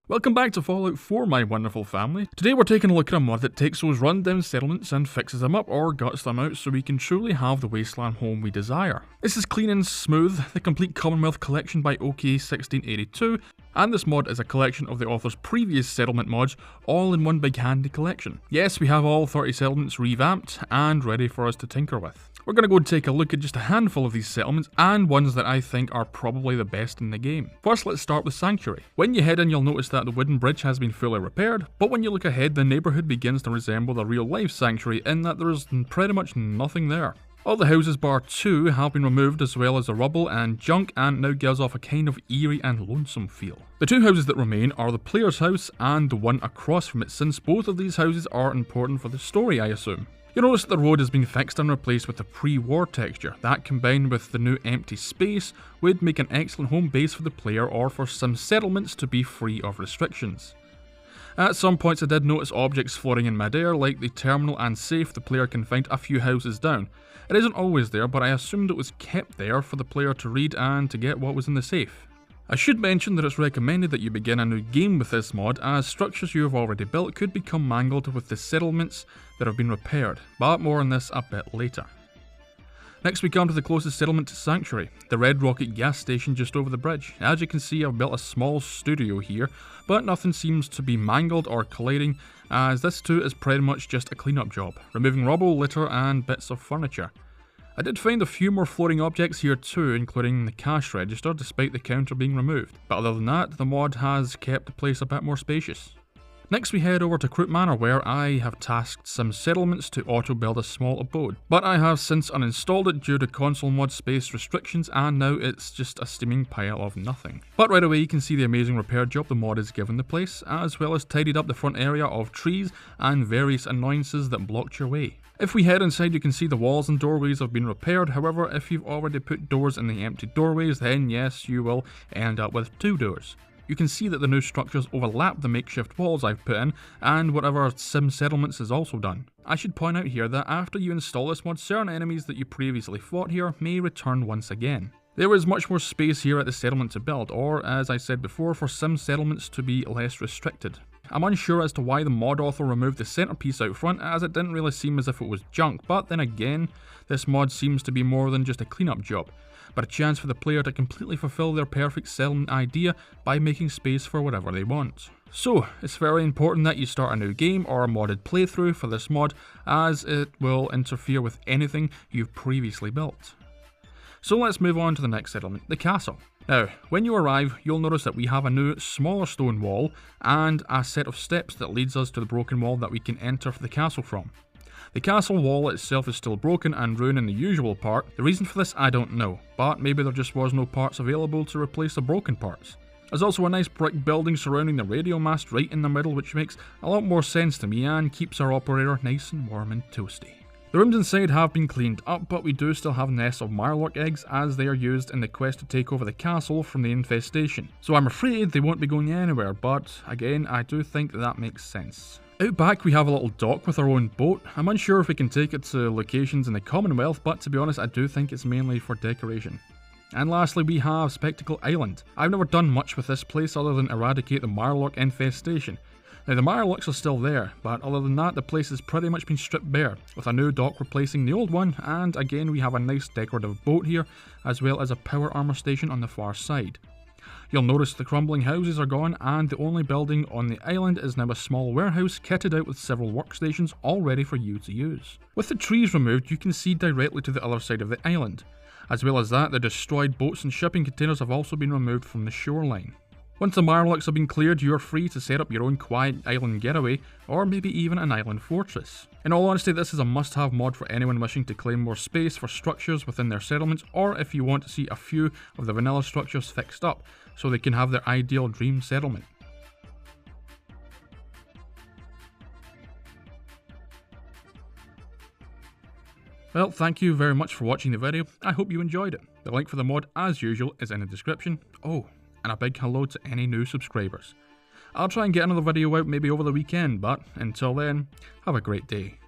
Welcome back to Fallout 4, my wonderful family. Today we're taking a look at a mod that takes those rundown settlements and fixes them up or guts them out so we can truly have the wasteland home we desire. This is clean and smooth, the complete Commonwealth collection by OK1682, and this mod is a collection of the author's previous settlement mods, all in one big handy collection. Yes, we have all 30 settlements revamped and ready for us to tinker with. We're going to go and take a look at just a handful of these settlements and ones that I think are probably the best in the game. First, let's start with Sanctuary. When you head in, you'll notice that the wooden bridge has been fully repaired, but when you look ahead, the neighbourhood begins to resemble the real life Sanctuary in that there is pretty much nothing there. All the houses bar 2 have been removed, as well as the rubble and junk, and now gives off a kind of eerie and lonesome feel. The two houses that remain are the player's house and the one across from it, since both of these houses are important for the story, I assume. You'll notice that the road has been fixed and replaced with a pre-war texture. That, combined with the new empty space, would make an excellent home base for the player or for some settlements to be free of restrictions. At some points I did notice objects floating in midair, like the terminal and safe the player can find a few houses down. It isn't always there, but I assumed it was kept there for the player to read and to get what was in the safe. I should mention that it's recommended that you begin a new game with this mod, as structures you have already built could become mangled with the settlements that have been repaired, but more on this a bit later. Next we come to the closest settlement to Sanctuary, the Red Rocket gas station just over the bridge. As you can see, I've built a small studio here, but nothing seems to be mangled or colliding, as this too is pretty much just a cleanup job, removing rubble, litter and bits of furniture. I did find a few more floating objects here too, including the cash register, despite the counter being removed. But other than that, the mod has kept the place a bit more spacious. Next we head over to Manor, where I have tasked some settlements to auto-build a small abode. But I have since uninstalled it due to console mod space restrictions, and now it's just a steaming pile of nothing. But right away you can see the amazing repair job the mod has given the place, as well as tidied up the front area of trees and various annoyances that blocked your way. If we head inside, you can see the walls and doorways have been repaired. However, if you've already put doors in the empty doorways, then yes, you will end up with two doors. You can see that the new structures overlap the makeshift walls I've put in, and whatever Sim Settlements has also done. I should point out here that after you install this mod, certain enemies that you previously fought here may return once again. There is much more space here at the settlement to build, or as I said before, for Sim Settlements to be less restricted. I'm unsure as to why the mod author removed the centerpiece out front, as it didn't really seem as if it was junk, but then again, this mod seems to be more than just a cleanup job, but a chance for the player to completely fulfill their perfect settlement idea by making space for whatever they want. So, it's very important that you start a new game or a modded playthrough for this mod, as it will interfere with anything you've previously built. So let's move on to the next settlement, the castle. Now, when you arrive, you'll notice that we have a new, smaller stone wall and a set of steps that leads us to the broken wall that we can enter the castle from. The castle wall itself is still broken and ruined in the usual part. The reason for this I don't know, but maybe there just was no parts available to replace the broken parts. There's also a nice brick building surrounding the radio mast right in the middle, which makes a lot more sense to me and keeps our operator nice and warm and toasty. The rooms inside have been cleaned up, but we do still have nests of Mirelurk eggs, as they are used in the quest to take over the castle from the infestation. So I'm afraid they won't be going anywhere, but again, I do think that makes sense. Out back we have a little dock with our own boat. I'm unsure if we can take it to locations in the Commonwealth, but to be honest I do think it's mainly for decoration. And lastly we have Spectacle Island. I've never done much with this place other than eradicate the Mirelurk infestation. Now the Mirelurks are still there, but other than that the place has pretty much been stripped bare, with a new dock replacing the old one, and again we have a nice decorative boat here, as well as a power armor station on the far side. You'll notice the crumbling houses are gone, and the only building on the island is now a small warehouse kitted out with several workstations all ready for you to use. With the trees removed, you can see directly to the other side of the island. As well as that, the destroyed boats and shipping containers have also been removed from the shoreline. Once the Mirelurks have been cleared, you are free to set up your own quiet island getaway, or maybe even an island fortress. In all honesty, this is a must-have mod for anyone wishing to claim more space for structures within their settlements, or if you want to see a few of the vanilla structures fixed up, so they can have their ideal dream settlement. Well, thank you very much for watching the video. I hope you enjoyed it. The link for the mod, as usual, is in the description. Oh, and a big hello to any new subscribers. I'll try and get another video out maybe over the weekend, but until then, have a great day.